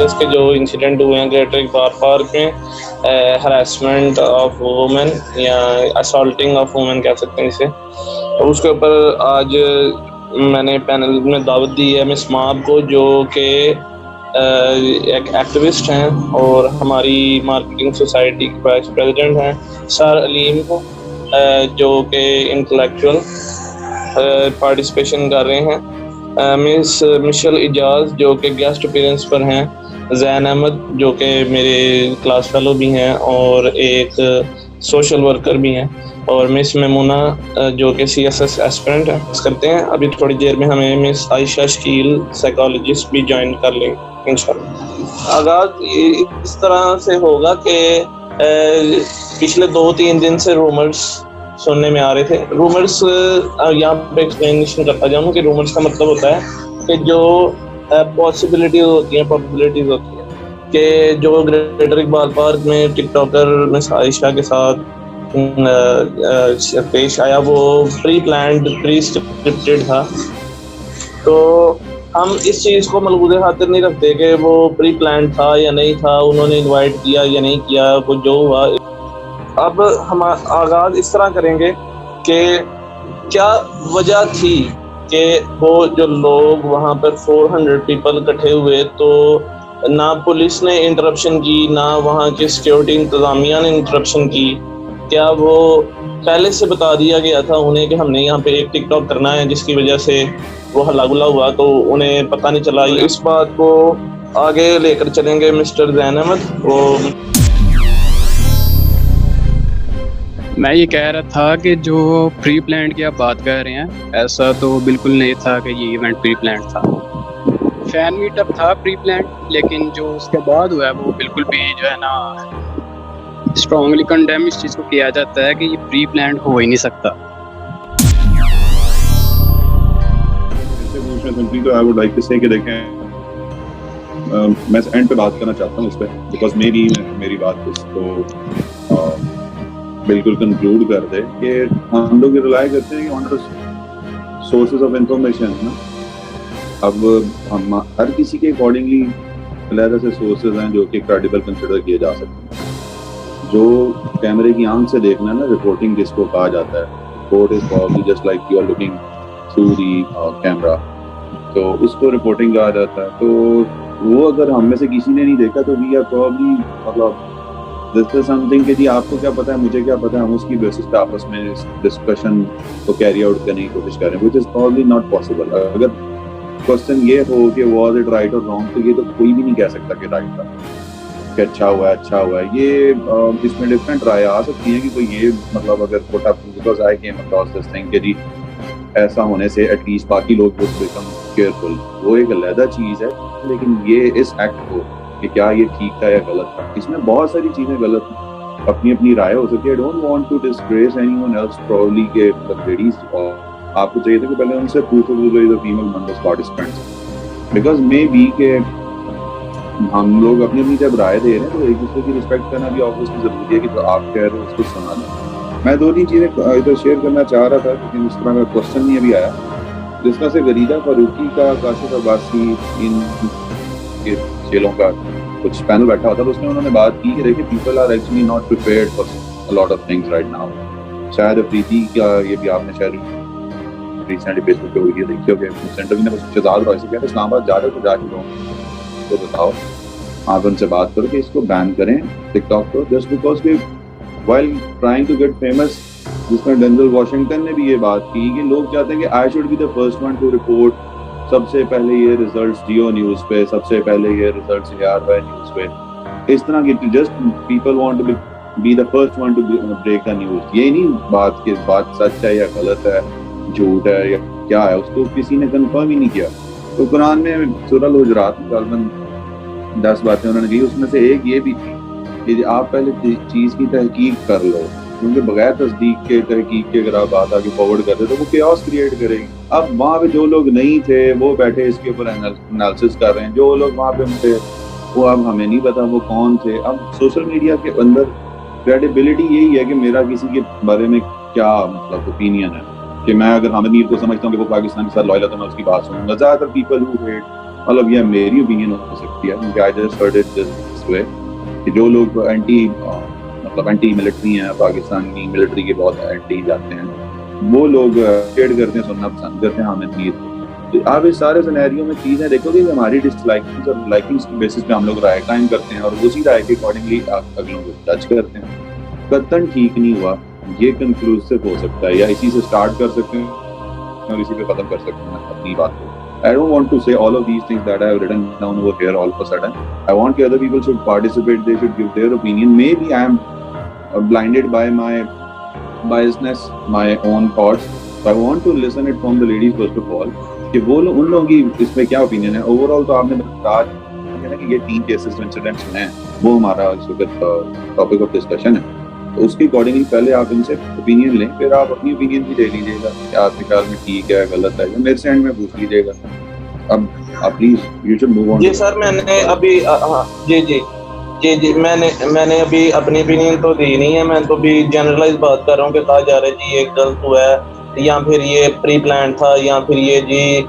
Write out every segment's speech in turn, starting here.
Angeles کے جو incident ہوئے ہیں گریٹر اقبال پارک میں، ہراسمنٹ آف وومن یا اسالٹنگ آف وومن کہہ سکتے ہیں اسے، اس کے اوپر آج میں نے پینل میں دعوت دی ہے مس ماب کو، جو کہ ایک ایکٹیوسٹ ہیں اور ہماری مارکیٹنگ سوسائٹی کے وائس پریزیڈنٹ ہیں، سر علیم کو، جو کہ انٹلیکچوئل پارٹیسپیشن کر رہے ہیں، مس مشل اجاز جو کہ گیسٹ اپیرنس پر ہیں، زین احمد جو کہ میرے کلاس فیلو بھی ہیں اور ایک سوشل ورکر بھی ہیں، اور مس میمونہ جو کہ سی ایس ایس ایسپرنٹ کرتے ہیں۔ ابھی تھوڑی دیر میں ہمیں مس عائشہ شکیل سائیکالوجسٹ بھی جوائن کر لیں گے انشاءاللہ۔ آغاز اس طرح سے ہوگا کہ پچھلے 2-3 دن سے رومرز سننے میں آ رہے تھے۔ رومرز یہاں پہ ایکسپلینیشن کرتا جاؤں کہ رومرز کا مطلب ہوتا ہے کہ جو پاسبلٹیز ہوتی ہیں، پرابیبلٹیز ہوتی ہیں، کہ جو گریٹر اقبال پارک میں ٹک ٹاکر مس عائشہ کے ساتھ پیش آیا وہ پری پلانڈ، پری اسکرپٹڈ تھا، تو ہم اس چیز کو ملحوظ خاطر نہیں رکھتے کہ وہ پری پلانڈ تھا یا نہیں تھا، انہوں نے انوائٹ کیا یا نہیں کیا، وہ جو ہوا۔ اب ہم آغاز اس طرح کریں گے کہ کیا وجہ تھی کہ وہ جو لوگ وہاں پر 400 پیپل اکٹھے ہوئے، تو نہ پولیس نے انٹرپشن کی، نہ وہاں کے سیکیورٹی انتظامیہ نے انٹرپشن کی، کیا وہ پہلے سے بتا دیا گیا تھا انہیں کہ ہم نے یہاں پہ ایک ٹک ٹاک کرنا ہے جس کی وجہ سے وہ ہلا گلا ہوا، تو انہیں پتہ نہیں چلا؟ اس بات کو آگے لے کر چلیں گے مسٹر زین احمد۔ وہ میں یہ کہہ رہا تھا کہ جو پری پلانڈ کی آپ بات کر رہے ہیں، ایسا تو بالکل نہیں تھا کہ یہ ایونٹ پری پلانڈ تھا۔ فین میٹ اپ تھا پری پلانڈ، لیکن جو اس کے بعد ہوا ہے وہ بالکل بھی جو ہے نا اسٹرانگلی کنڈیم اس چیز کو کیا جاتا ہے کہ یہ پری پلانڈ ہو ہی نہیں سکتا۔ تو I would like to say کہ دیکھیں میں اینڈ پہ بات کرنا چاہتا ہوں اس پہ، بیکاز میری بات اس کو بالکل کنکلوڈ کر دے کہ ہم لوگ یہ ریلائی کرتے ہیں کہ آن سورسز آف انفارمیشن نا، اب ہم ہر کسی کے اکارڈنگلی علیحدہ سے سورسز ہیں جو کہ کریڈیبل کنسیڈر کیے جا سکتے ہیں۔ جو کیمرے کی آنکھ سے دیکھنا ہے نا، رپورٹنگ جس کو کہا جاتا ہے، report is probably just like you are looking through the camera, تو اس کو رپورٹنگ کہا جاتا ہے۔ تو وہ اگر ہم میں سے کسی نے نہیں دیکھا تو وی آر پرابلی مطلب دس از سم تھنگ کہ جی آپ کو کیا پتہ ہے، مجھے کیا پتہ ہے، ہم اس کی بیسس پہ آپس میں ڈسکشن کو کیری آؤٹ کرنے کی کوشش کریں، وچ از پرابلی ناٹ پاسبل۔ اگر کوشچن یہ ہو کہ واز اٹ رائٹ اور رانگ، تو یہ تو کوئی بھی نہیں کہہ سکتا کہ رائٹ تھا، کہ اچھا ہوا ہے اچھا ہوا ہے۔ یہ اس میں ڈفرینٹ رائے آ سکتی ہیں کہ کوئی یہ مطلب اگر کوٹا because I came across this thing کہ جی ایسا ہونے سے ایٹ لیسٹ باقی لوگ وڈ بیکم کیئرفل، وہ ایک علیحدہ چیز ہے، لیکن یہ اس ایکٹ کو کہ کیا یہ ٹھیک تھا یا غلط تھا، اس میں بہت ساری چیزیں غلط ہیں، اپنی اپنی رائے ہو سکتی ہے۔ I don't want to disgrace anyone else probably کہ لیڈیز آپ کو چاہیے تھا کہ پہلے ان سے پوچھو جو female members participants, because may be کہ ہم لوگ اپنی اپنی جب رائے دے رہے ہیں تو ایک دوسرے کی رسپیکٹ کرنا بھی آبویسلی ضروری ہے کہ جو آپ کہہ رہے ہو اس کو سنا لیں۔ میں 2-3 چیزیں ادھر شیئر کرنا چاہ رہا تھا لیکن اس طرح کا کوشچن نہیں ابھی آیا، جس طرح سے غریدہ فاروقی کا، کاشف عباسی، ان کے چیلوں کا کچھ پینل بیٹھا ہوتا تو اس میں انہوں نے بات کی کہ دیکھیں people are actually not prepared for a lot of things right now. شاید افریدی کا یہ بھی آپ نے شاید ریسنٹلی فیس بک پہ ویڈیو دیکھی ہوگی، انٹرویو نے شہزاد روی سے کیا اسلام آباد جا رہے ہو تو جا کے لو تو بتاؤ، آپ ان سے بات کرو کہ اس کو بین کریں ٹک ٹاک کو، جسٹ بیکاز کہ while trying to get famous, جس میں ڈینزل واشنگٹن نے بھی یہ بات کی کہ لوگ چاہتے ہیں کہ I should be the first one to report, سب سے پہلے یہ ریزلٹس جیو نیوز پہ، سب سے پہلے یہ ریزلٹس ARY نیوز پہ، اس طرح کی just people want to be the first one to break the news. یہ نہیں بات کہ بات سچ ہے یا غلط ہے، جھوٹ ہے یا کیا ہے، اس کو کسی نے کنفرم ہی نہیں کیا۔ تو قرآن میں سورہ الحجرات میں غالباً 10 باتیں انہوں نے کی، اس میں سے ایک یہ بھی تھی کہ آپ پہلے چیز کی تحقیق کر لو، کیونکہ بغیر تصدیق کے تحقیق کے اگر آپ بات آگے فارورڈ کر دیں تو وہ کیوس کریٹ کرے گی۔ اب وہاں پہ جو لوگ نہیں تھے وہ بیٹھے اس کے اوپر انالیسس کر رہے ہیں، جو لوگ وہاں پہ تھے وہ اب ہمیں نہیں پتا وہ کون تھے۔ اب سوشل میڈیا کے اندر کریڈیبلٹی یہی ہے کہ میرا کسی کے بارے میں کیا مطلب اوپینین ہے، کہ میں اگر حامد میر کو سمجھتا ہوں کہ وہ پاکستان کے ساتھ لائل ہے تو میں اس کی بات سنوں گا۔ زیادہ تر پیپل ہو ہیٹ مطلب یہ میری اوپینین ہو سکتی ہے کیونکہ I just heard it this way کہ جو لوگ اینٹی ملٹری ہیں پاکستانی ملٹری کے بہت اینٹی جاتے ہیں وہ لوگ شیئر کرتے ہیں سننا پسند کرتے ہیں حامد میر. آپ اس سارے سینیریو میں چیزیں دیکھو گے کہ ہماری ڈس لائکنگس اور لائکنگس کی بیسس پہ ہم لوگ رائے قائم کرتے ہیں اور اسی رائے کے اکارڈنگلی اگلوں کو جج کرتے ہیں. قطعاً ٹھیک نہیں ہوا, یہ کنکلوسو ہو سکتا ہے یا اسی سے سٹارٹ کر سکتے ہیں اور اسی پہ ختم کر سکتے ہیں اپنی بات کو. I don't want to say all of these things that I have written down over here all of a sudden. I want that other people should participate, they should give their opinion. Maybe I am blinded by my biasness, my own thoughts. So I want to listen it from the ladies first of all. کہ وہ لوگ ان لوگوں کی اس میں کیا opinion ہے. Over all تو آپ نے بتا دیا کہ یہ 3 کیسز انسیڈنٹس ہیں وہ ہمارا اس وقت ٹاپک آف ڈسکشن ہے. تو اس کے اکارڈنگلی پہلے آپ ان سے اوپینین لیں, پھر آپ اپنی اوپینین بھی لے لیجیے گا کہ آپ کے خیال میں ٹھیک ہے غلط ہے, میرے سے اینڈ میں پوچھ لیجیے گا. اب آپ please you should move on. جی سر میں نے ابھی جی میں نے ابھی اپنی اوپینین تو دی نہیں ہے, میں تو بھی جنرلائز بات کر رہا ہوں کہ کہا جا رہا ہے جی یہ غلط ہوا ہے یا پھر یہ پری پلان تھا یا پھر یہ جی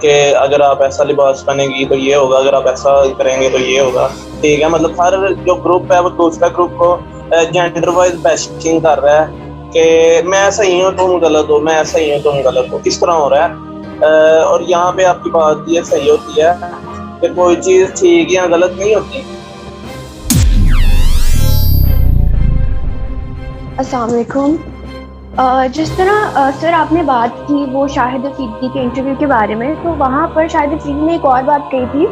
کہ اگر آپ ایسا لباس پہنیں گی تو یہ ہوگا, اگر آپ ایسا کریں گے تو یہ ہوگا. ٹھیک ہے, مطلب ہر جو گروپ ہے وہ دوسرا گروپ کو جینڈر وائز بیشنگ کر رہا ہے کہ میں صحیح ہوں تم غلط ہو, میں صحیح ہوں تم غلط ہو, اس طرح ہو رہا ہے. اور یہاں پہ آپ کی بات یہ صحیح ہوتی ہے کہ کوئی چیز ٹھیک یا غلط نہیں ہوتی. السلام علیکم. جس طرح سر آپ نے بات کی وہ شاہد افریدی کے انٹرویو کے بارے میں, تو وہاں پر شاہد افریدی نے ایک اور بات کہی تھی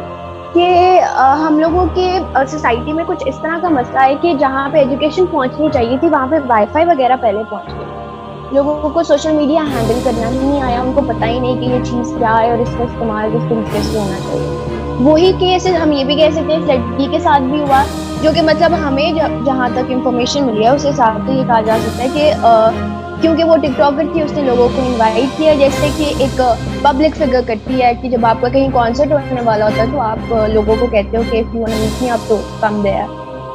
کہ ہم لوگوں کے سوسائٹی میں کچھ اس طرح کا مسئلہ ہے کہ جہاں پہ ایجوکیشن پہنچنی چاہیے تھی وہاں پہ وائی فائی وغیرہ پہلے پہنچ گئی. لوگوں کو سوشل میڈیا ہینڈل کرنا ہی نہیں آیا, ان کو پتہ ہی نہیں کہ یہ چیز کیا ہے اور اس کا استعمال کس طریقے سے ہونا چاہیے. وہی کیس ہم یہ بھی کہہ سکتے ہیں لڑکی کے ساتھ بھی ہوا, جو کہ مطلب ہمیں جہاں تک انفارمیشن ملی ہے اس حساب سے یہ کہا جا سکتا ہے کہ کیونکہ وہ ٹک ٹاکر تھی اس نے لوگوں کو انوائٹ کیا, جیسے کہ ایک پبلک فگر کرتی ہے کہ جب آپ کا کہیں کانسرٹ ہونے والا ہوتا ہے تو آپ لوگوں کو کہتے ہو کہ آپ تو کم دے.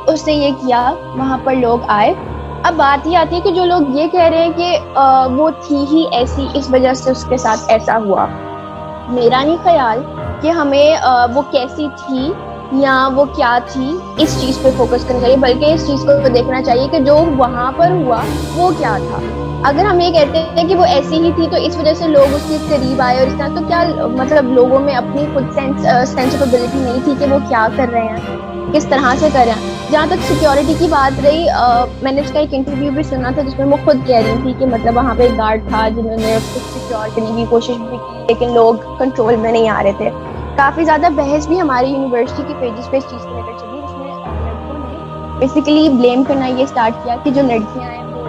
اس نے یہ کیا, وہاں پر لوگ آئے. اب بات یہ آتی ہے کہ جو لوگ یہ کہہ رہے ہیں کہ وہ تھی ہی ایسی اس وجہ سے اس کے ساتھ ایسا ہوا, میرا نہیں خیال کہ ہمیں وہ کیسی تھی یا وہ کیا تھی اس چیز پہ فوکس کرنا چاہیے, بلکہ اس چیز کو دیکھنا چاہیے کہ جو وہاں پر ہوا وہ کیا تھا. اگر ہم یہ کہتے ہیں کہ وہ ایسی ہی تھی تو اس وجہ سے لوگ اس کے قریب آئے اور اس طرح, تو کیا مطلب لوگوں میں اپنی خود سینسیبلٹی نہیں تھی کہ وہ کیا کر رہے ہیں, کس طرح سے کر رہے ہیں. جہاں تک سیکیورٹی کی بات رہی, میں نے اس کا ایک انٹرویو بھی سنا تھا جس میں وہ خود کہہ رہی تھی کہ مطلب وہاں پہ ایک گارڈ تھا جنہوں نے اس کو سیکیور کرنے کی کوشش بھی کی لیکن لوگ کنٹرول میں نہیں آ رہے تھے. کافی زیادہ بحث بھی ہماری یونیورسٹی کے پیجز پہ اس چیز کو لے کر چلی, جس میں لڑکوں نے بیسیکلی بلیم کرنا یہ اسٹارٹ کیا کہ جو لڑکیاں ہیں وہ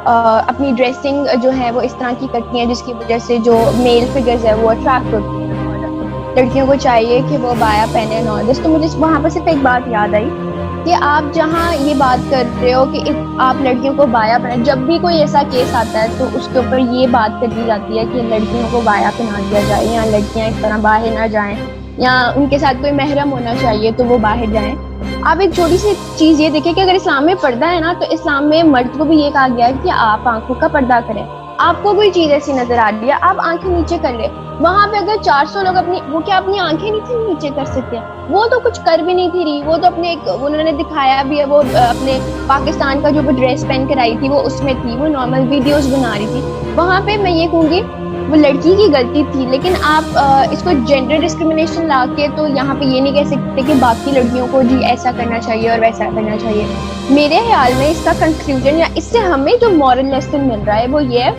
اپنی ڈریسنگ جو ہے وہ اس طرح کی کرتی ہیں جس کی وجہ سے جو میل فگرز ہے وہ اٹریکٹ ہوتی ہیں اور لڑکیوں کو چاہیے کہ وہ بایا پہنے اور دس. تو مجھے وہاں پر صرف ایک بات یاد آئی کہ آپ جہاں یہ بات کر رہے ہو کہ آپ لڑکیوں کو بایا پہنا, جب بھی کوئی ایسا کیس آتا ہے تو اس کے اوپر یہ بات کر دی جاتی ہے کہ لڑکیوں کو بایا پہنا دیا جائے یا لڑکیاں اس طرح باہر نہ جائیں یا ان کے ساتھ کوئی محرم ہونا چاہیے تو وہ باہر جائیں. آپ ایک چھوٹی سی چیز یہ دیکھیں کہ اگر اسلام میں پردہ ہے نا تو اسلام میں مرد کو بھی یہ کہا گیا ہے کہ آپ آنکھوں کا پردہ کریں. آپ کو کوئی چیز ایسی نظر آ رہی ہے آپ آنکھیں نیچے کر لیں. وہاں پہ اگر 400 لوگ اپنی آنکھیں نیچے کر سکتے ہیں, وہ تو کچھ کر بھی نہیں تھی رہی, وہ تو اپنے انہوں نے دکھایا بھی ہے, وہ اپنے پاکستان کا جو بھی ڈریس پہن کر آئی تھی وہ اس میں تھی, وہ نارمل ویڈیوز بنا رہی تھی. وہاں پہ میں یہ کہوں گی وہ لڑکی کی غلطی تھی, لیکن آپ اس کو جینڈر ڈسکریمنیشن لا کے تو یہاں پہ یہ نہیں کہہ سکتے کہ باقی لڑکیوں کو جی ایسا کرنا چاہیے اور ویسا کرنا چاہیے. میرے خیال میں اس کا کنکلوژن یا اس سے ہمیں جو مورل لیسن مل رہا ہے وہ یہ ہے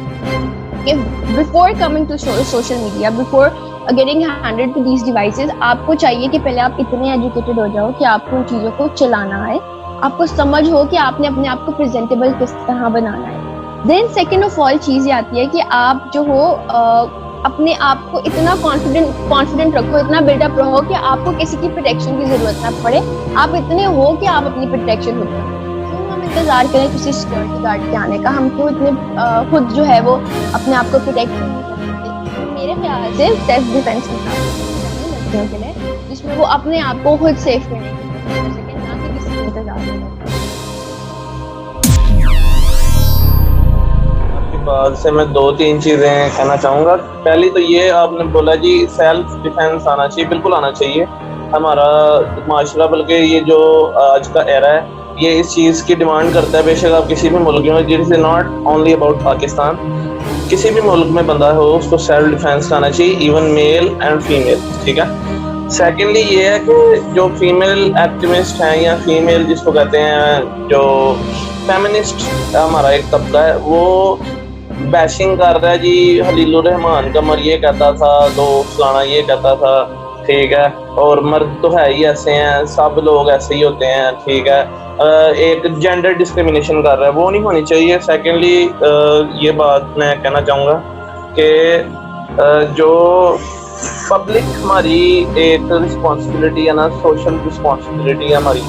کہ before coming to social media, before getting handed to these devices, آپ کو چاہیے کہ پہلے آپ اتنے ایجوکیٹڈ ہو جاؤ کہ آپ کو ان چیزوں کو چلانا ہے, آپ کو سمجھ ہو کہ آپ نے اپنے آپ کو پریزنٹیبل کس طرح بنانا ہے. دین سیکنڈ آف آل چیز یہ آتی ہے کہ آپ جو ہو اپنے آپ کو اتنا کانفیڈنٹ رکھو, اتنا بلڈ اپ رہو کہ آپ کو کسی کی پروٹیکشن کی ضرورت نہ پڑے. آپ اتنے ہو کہ آپ اپنی پروٹیکشن خود کریں. کیوں ہم انتظار کریں کسی سیکورٹی گارڈ کے آنے کا, ہم کیوں اتنے خود جو ہے وہ اپنے آپ کو پروٹیکٹ نہیں کر سکتے. میرے خیال سے سیلف ڈیفینس کی لڑکیوں کے لیے جس میں وہ اپنے آپ کو خود سیف کرنے کی کوشش کر سکیں, نہ کہ کسی انتظار میں. لحاظ سے میں 2-3 چیزیں کہنا چاہوں گا. پہلی تو یہ آپ نے بولا جی سیلف ڈیفینس آنا چاہیے, بالکل آنا چاہیے. ہمارا معاشرہ بلکہ یہ جو آج کا ایرا ہے یہ اس چیز کی ڈیمانڈ کرتا ہے. بے شک آپ کسی بھی ملک میں, جس is not only about Pakistan, کسی بھی ملک میں بندہ ہو اس کو سیلف ڈیفینس آنا چاہیے, ایون میل اینڈ فیمیل. ٹھیک ہے. سیکنڈلی یہ ہے کہ جو فیمیل ایکٹیوسٹ ہیں یا فیمیل جس کو کہتے ہیں, جو فیمنسٹ ہمارا ایک طبقہ ہے, وہ بیشنگ کر رہا ہے جی خلیل الرحمان کا مر یہ کہتا تھا تو فلانا یہ کہتا تھا. ٹھیک ہے. اور مرد تو ہے ہی ایسے ہیں, سب لوگ ایسے ہی ہوتے ہیں. ٹھیک ہے. ایک جینڈر ڈسکریمنیشن کر رہا ہے, وہ نہیں ہونی چاہیے. سیکنڈلی یہ بات میں کہنا چاہوں گا کہ جو پبلک ہماری ایک رسپانسبلٹی ہے نا, سوشل رسپانسبلٹی ہے ہماری,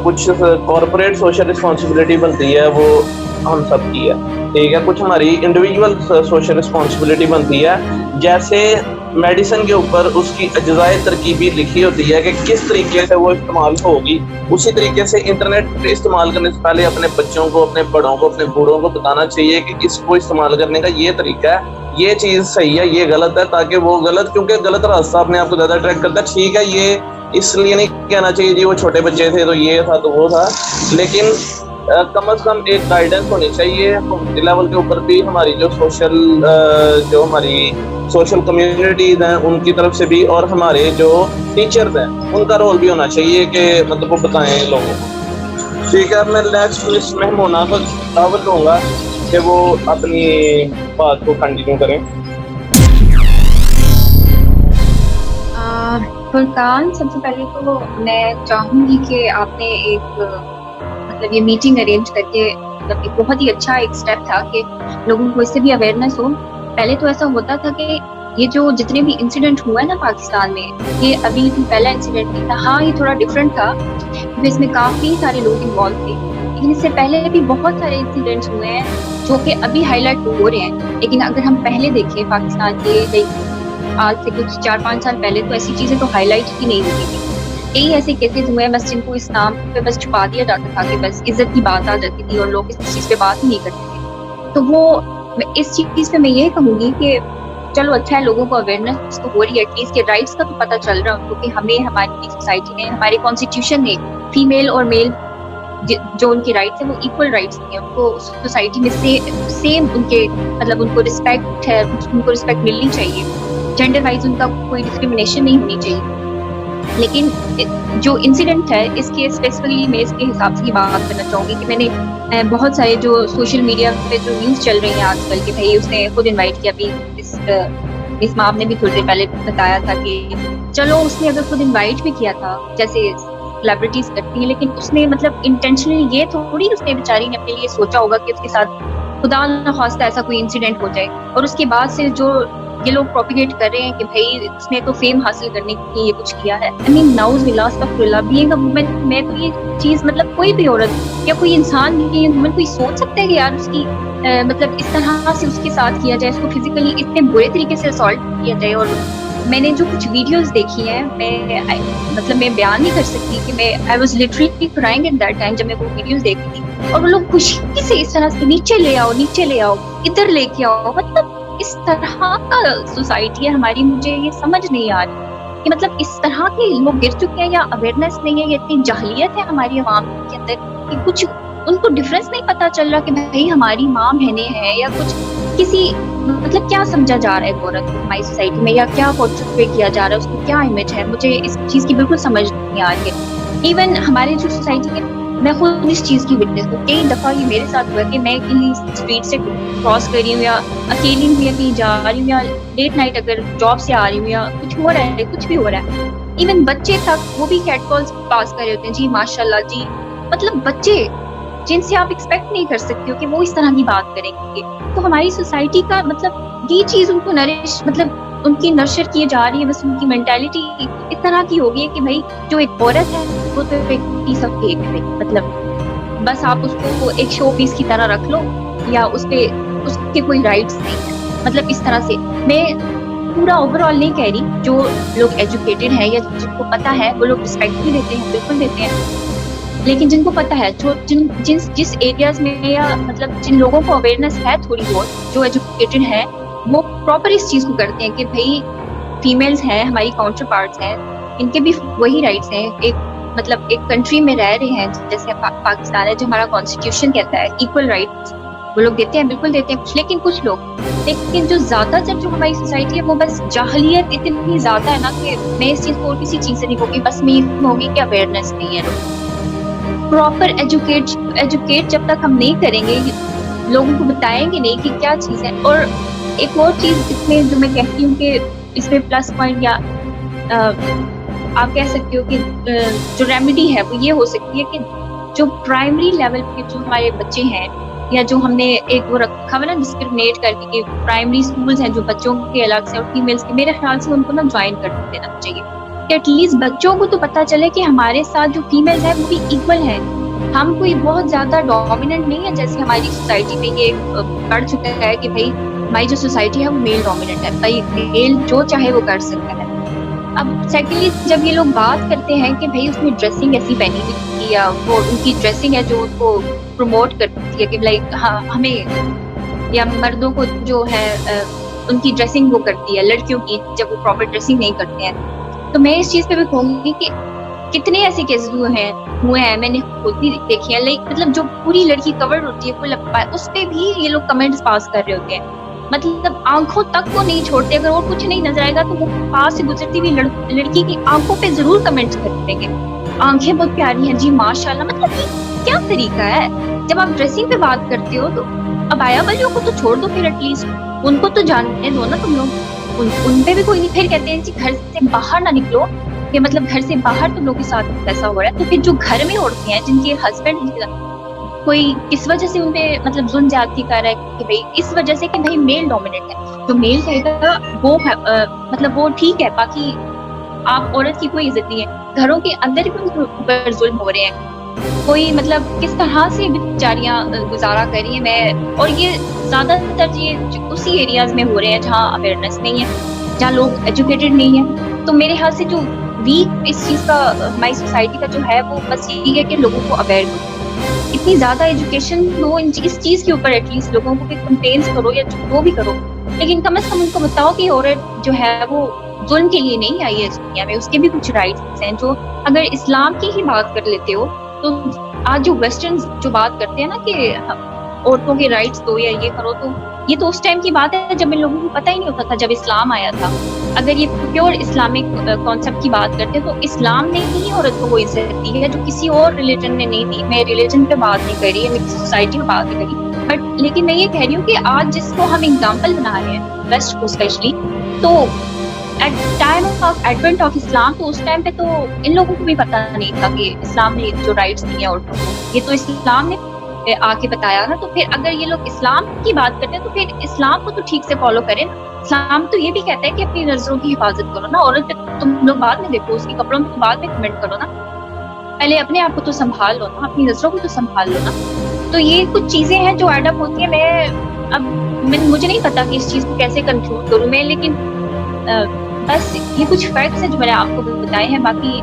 کچھ کارپوریٹ سوشل رسپانسبلٹی بنتی ہے وہ ہم سب کی ہے. ٹھیک ہے. کچھ ہماری انڈیویجول سوشل رسپانسبلٹی بنتی ہے. جیسے میڈیسن کے اوپر اس کی اجزائے ترکیبی لکھی ہوتی ہے کہ کس طریقے سے وہ استعمال ہوگی, اسی طریقے سے انٹرنیٹ استعمال کرنے سے پہلے اپنے بچوں کو, اپنے بڑوں کو, اپنے بوڑھوں کو بتانا چاہیے کہ اس کو استعمال کرنے کا یہ طریقہ ہے, یہ چیز صحیح ہے, یہ غلط ہے, تاکہ وہ غلط, کیونکہ غلط راستہ اپنے آپ کو زیادہ اٹریکٹ کرتا ہے. ٹھیک ہے. یہ اس لیے نہیں کہنا چاہیے جی وہ چھوٹے بچے تھے تو یہ تھا تو وہ تھا, لیکن کم از کم ایک گائیڈنس ہونی چاہیے حکومتی لیول کے اوپر بھی. ہماری جو ہماری سوشل کمیونٹیز ہیں ان کی طرف سے بھی, اور ہمارے جو ٹیچرز ہیں ان کا رول بھی ہونا چاہیے کہ مطلب وہ بتائیں لوگوں کو. ٹھیک ہے. میں نیکسٹ مس مہمونہ کو دعوت دوں گا کہ وہ اپنی بات کو کنٹینیو کریں. فرقان, سب سے پہلے تو میں چاہوں گی کہ آپ نے ایک مطلب یہ میٹنگ ارینج کر کے مطلب ایک بہت ہی اچھا ایک اسٹیپ تھا کہ لوگوں کو اس سے بھی اویئرنیس ہو. پہلے تو ایسا ہوتا تھا کہ یہ جو جتنے بھی انسیڈنٹ ہوا ہے نا پاکستان میں, یہ ابھی پہلا انسیڈنٹ نہیں تھا. ہاں یہ تھوڑا ڈفرینٹ تھا کیونکہ اس میں کافی سارے لوگ انوالو تھے, لیکن اس سے پہلے بھی بہت سارے انسیڈنٹس ہوئے ہیں جو کہ ابھی ہائی لائٹ ہو رہے ہیں. لیکن اگر ہم پہلے دیکھیں پاکستان کے آج سے کچھ 4-5 سال پہلے تو ایسی چیزیں تو ہائی لائٹ ہی نہیں ہوتی تھی. کئی ایسے کیسز ہوئے ہیں بس جن کو اس نام پہ بس چھپا دیا جاتا تھا کہ بس عزت کی بات آ جاتی تھی اور لوگ اس چیز پہ بات ہی نہیں کرتے تھے. تو وہ اس چیز پہ میں یہ کہوں گی کہ چلو اچھا ہے, لوگوں کو اویئرنیس تو ہو رہی ہے, ایٹ لیسٹ کے رائٹس کا تو پتہ چل رہا ہے ان کو کہ ہمیں ہماری سوسائٹی نے, ہمارے کانسٹیٹیوشن نے فیمیل اور میل جو ان کے رائٹس ہیں وہ ایکول رائٹس ہیں. ان کو سوسائٹی میں سیم ان کے مطلب ان کو رسپیکٹ ہے, ان کو رسپیکٹ ملنی چاہیے. جینڈر وائز ان کا کوئی ڈسکریمنیشن نہیں ہونی چاہیے. لیکن جو انسیڈنٹ ہے اس کے اسپیسیفکلی میں اس کے حساب سے بات کرنا چاہوں گی کہ میں نے بہت سارے جو سوشل میڈیا پہ جو نیوز چل رہی ہیں آج کل کہ بھائی اس نے خود انوائٹ کیا, ابھی اس ماں نے بھی تھوڑی دیر پہلے بتایا تھا کہ چلو اس نے اگر خود انوائٹ بھی کیا تھا جیسے سیلیبریٹیز کرتی ہیں, لیکن اس نے مطلب انٹینشنلی یہ تھوڑی اس نے بیچاری نے اپنے لیے سوچا ہوگا کہ اس کے ساتھ خدا نہ خواستہ ایسا کوئی انسیڈنٹ ہو جائے. اور اس کے بعد سے جو یہ لوگ پروپیگیٹ کر رہے ہیں کہ بھائی اس نے تو فیم حاصل کرنے کے لیے یہ کچھ کیا ہے. I mean نعوذ باللہ استغفر اللہ, بینگ اے وومن میں تو یہ چیز مطلب کوئی بھی عورت یا کوئی انسان بھی وومن کوئی سوچ سکتا ہے کہ یار اس کی مطلب اس طرح سے اس کے ساتھ کیا جائے, اس کو فزیکلی اتنے برے طریقے سے اسالٹ کیا جائے. اور میں نے جو کچھ ویڈیوز دیکھی ہیں میں بیان نہیں کر سکتی کہ میں I was literally crying at that time جب میں وہ ویڈیوز دیکھی تھی. اور وہ لوگ خوشی سے اس طرح سے نیچے لے آؤ ادھر لے کے آؤ, مطلب اس طرح کا سوسائٹی ہے ہماری. مجھے یہ سمجھ نہیں آ رہی کہ مطلب اس طرح کے لوگ گر چکے ہیں یا اویئرنیس نہیں ہے یا اتنی جاہلیت ہے ہماری عوام کے اندر کہ کچھ ان کو ڈفرینس نہیں پتا چل رہا کہ بھائی ہماری ماں بہنیں ہیں یا کچھ کسی مطلب کیا سمجھا جا رہا ہے عورت کو ہماری سوسائٹی میں, یا کیا پورٹریٹ کیا جا رہا ہے, اس کو کیا امیج ہے. مجھے اس چیز کی بالکل سمجھ نہیں آ رہی ہے. ایون ہمارے جو سوسائٹی کے, میں خود اس چیز کی وٹنس ہوں. کئی دفعہ یہ میرے ساتھ ہوا کہ میں کہیں اسٹریٹ سے کراس کر رہی ہوں یا اکیلی ہوں یا کہیں جا رہی ہوں یا لیٹ نائٹ اگر جاب سے آ رہی ہوں یا کچھ ہو رہا ہے, کچھ بھی ہو رہا ہے. ایون بچے تک وہ بھی کیٹ کالز پاس کر رہے ہوتے ہیں, جی ماشاء اللہ جی, مطلب بچے جن سے آپ ایکسپیکٹ نہیں کر سکتے ہو کہ وہ اس طرح کی بات کریں گے. تو ہماری سوسائٹی کا مطلب یہ چیز ان کو مطلب ان کی نرشر کی جا رہی ہے, بس ان کی مینٹیلٹی اس طرح کی ہو گئی ہے کہ بھائی جو ایک عورت ہے وہ تو ایک پیس آف کیک ہے, مطلب بس آپ اس کو ایک شو پیس کی طرح رکھ لو یا اس پہ اس کے کوئی رائٹس نہیں ہیں. مطلب اس طرح سے میں پورا اوور آل نہیں کہہ رہی, جو لوگ ایجوکیٹڈ ہیں یا جن کو پتہ ہے وہ لوگ رسپیکٹ بھی دیتے ہیں, بالکل دیتے ہیں. لیکن جن کو پتہ ہے جس ایریاز میں یا مطلب جن لوگوں کو اویئرنیس ہے تھوڑی بہت جو ایجوکیٹڈ ہے وہ پراپر اس چیز کو کرتے ہیں کہ بھائی فیمیلز ہیں ہماری کاؤنٹر پارٹس ہیں ان کے بھی وہی رائٹس ہیں ایک کنٹری میں رہ رہے ہیں جیسے پاکستان ہے جو ہمارا کانسٹیٹیوشن کہتا ہے ایکول رائٹس وہ لوگ دیتے ہیں بالکل دیتے ہیں لیکن کچھ لوگ لیکن جو زیادہ تر جو ہماری سوسائٹی ہے وہ بس جاہلیت اتنی زیادہ ہے نا کہ میں اس چیز کو اور کسی چیز سے نہیں ہوگی بس میں یہ ہوگی کہ اویئرنیس نہیں ہے لوگ پراپر ایجوکیٹ جب تک ہم نہیں کریں گے لوگوں کو بتائیں گے نہیں کہ کیا چیز ہے. اور ایک اور چیز اس میں جو میں کہتی ہوں کہ اس میں پلس پوائنٹ یا آپ کہہ سکتے ہو کہ جو ریمیڈی ہے وہ یہ ہو سکتی ہے کہ جو پرائمری لیول کے جو ہمارے بچے ہیں یا جو ہم نے ایک وہ رکھا ہوا نا ڈسکریمنیٹ کر کے کہ پرائمری اسکولز ہیں جو بچوں کے الگ سے اور فیمیلس کے میرے خیال سے ان کو نا جوائن کر دینا چاہیے کہ ایٹ لیسٹ بچوں کو تو پتہ چلے کہ ہمارے ساتھ جو فیمیلز ہیں وہ بھی ایکول ہیں. ہم کوئی بہت زیادہ ڈومیننٹ نہیں ہے جیسے ہماری سوسائٹی میں یہ پڑھ چکا ہے کہ بھائی ہماری جو سوسائٹی ہے وہ میل ڈومیننٹ ہے, بھائی میل جو چاہے وہ کر سکتا ہے. اب سیکنڈلی جب یہ لوگ بات کرتے ہیں کہ بھائی اس میں ڈریسنگ ایسی پہنی ہوئی تھی یا وہ ان کی ڈریسنگ ہے جو ان کو پروموٹ کرتی ہے کہ لائک ہمیں یا مردوں کو جو ہے ان کی ڈریسنگ وہ کرتی ہے لڑکیوں کی جب وہ پراپر ڈریسنگ نہیں کرتے ہیں. تو میں اس چیز پہ بھی کہوں گی کہ کتنے ایسے کیسز ہوئے ہیں میں نے خود بھی دیکھے ہیں لائک مطلب جو پوری لڑکی کورڈ ہوتی ہے فل اس پہ بھی یہ لوگ کمنٹس پاس کر رہے ہوتے ہیں. مطلب آنکھوں تک کو نہیں چھوڑتے, اگر اور کچھ نہیں نظر آئے گا تو وہ پاس سے گزرتی ہوئی لڑکی کی آنکھوں پہ ضرور کمنٹس کر دیں گے آنکھیں بہت پیاری ہیں جی ماشاء اللہ. مطلب یہ کیا طریقہ ہے؟ جب آپ ڈریسنگ پہ بات کرتے ہو تو ابایا والیوں کو تو چھوڑ دو, پھر ایٹ لیسٹ ان کو تو جاننے دو نا تم لوگ, ان پہ بھی کوئی نہیں. پھر کہتے ہیں جی گھر سے باہر نہ نکلو کہ مطلب گھر سے باہر تم لوگ کے ساتھ ایسا ہو رہا ہے. تو پھر جو گھر میں عورتیں ہیں جن کے ہسبینڈ کوئی کس وجہ سے ان پہ مطلب ظلم زیادتی کر رہا ہے کہ بھائی اس وجہ سے کہ بھائی میل ڈومیننٹ ہے, جو میل کہے گا وہ مطلب وہ ٹھیک ہے, باقی آپ عورت کی کوئی عزت نہیں ہے. گھروں کے اندر بھی ان پر ظلم ہو رہے ہیں, کوئی مطلب کس طرح سے بیچاریاں گزارا کر رہی ہیں. میں اور یہ زیادہ تر یہ اسی ایریاز میں ہو رہے ہیں جہاں اویئرنیس نہیں ہے, جہاں لوگ ایجوکیٹڈ نہیں ہیں. تو میرے خیال سے جو ویک اس چیز کا ہماری سوسائٹی کا جو ہے وہ بس یہی ہے کہ لوگوں کو اویئر کرو, اتنی زیادہ ایجوکیشن ہو اس چیز کے اوپر ایٹ لیسٹ لوگوں کو بھی کمپلینس کرو یا جو بھی کرو, لیکن کم از کم ان کو بتاؤ کہ عورت جو ہے وہ ظلم کے لیے نہیں آئی ہے اس دنیا میں, اس کے بھی کچھ رائٹس ہیں. جو اگر اسلام کی ہی بات کر لیتے ہو تو آج جو ویسٹرن جو بات کرتے ہیں نا کہ عورتوں کے رائٹس دو یا یہ کرو, تو یہ تو اس ٹائم کی بات ہے جب ان لوگوں کو پتہ ہی نہیں ہوتا تھا جب اسلام آیا تھا. اگر یہ پیور اسلامک کانسیپٹ کی بات کرتے تو اسلام نے ہی عورت کو وہ عزت دی ہے جو کسی اور ریلیجن نے نہیں دی. میں ریلیجن پہ بات نہیں کر رہی ہے, میں سوسائٹی پہ بات نہیں کر رہی, بٹ لیکن میں یہ کہہ رہی ہوں کہ آج جس کو ہم اگزامپل بنا رہے ہیں ویسٹ کو اسپیشلی, تو at time of advent of Islam تو اس ٹائم پہ تو ان لوگوں کو بھی پتہ نہیں تھا کہ اسلام نے جو رائٹس دی ہیں عورتوں کو, یہ تو اسلام نے آ کے بتایا نا. تو پھر اگر یہ لوگ اسلام کی بات کرتے ہیں تو پھر اسلام کو تو ٹھیک سے فالو کریں نا. اسلام تو یہ بھی کہتا ہے کہ اپنی نظروں کی حفاظت کرو نا, عورت پہ تم لوگ بعد میں دیکھو, اس کی کپڑوں میں تو بعد میں کمنٹ کرو نا, پہلے اپنے آپ کو تو سنبھال لو نا, اپنی نظروں کو تو سنبھال لو نا. تو یہ کچھ چیزیں ہیں جو ایڈ اپ ہوتی ہیں. مجھے نہیں پتا کہ اس چیز کو کیسے کنٹرول کروں میں, لیکن بس یہ کچھ فیکٹس ہیں جو میں نے آپ کو بتائے ہیں. باقی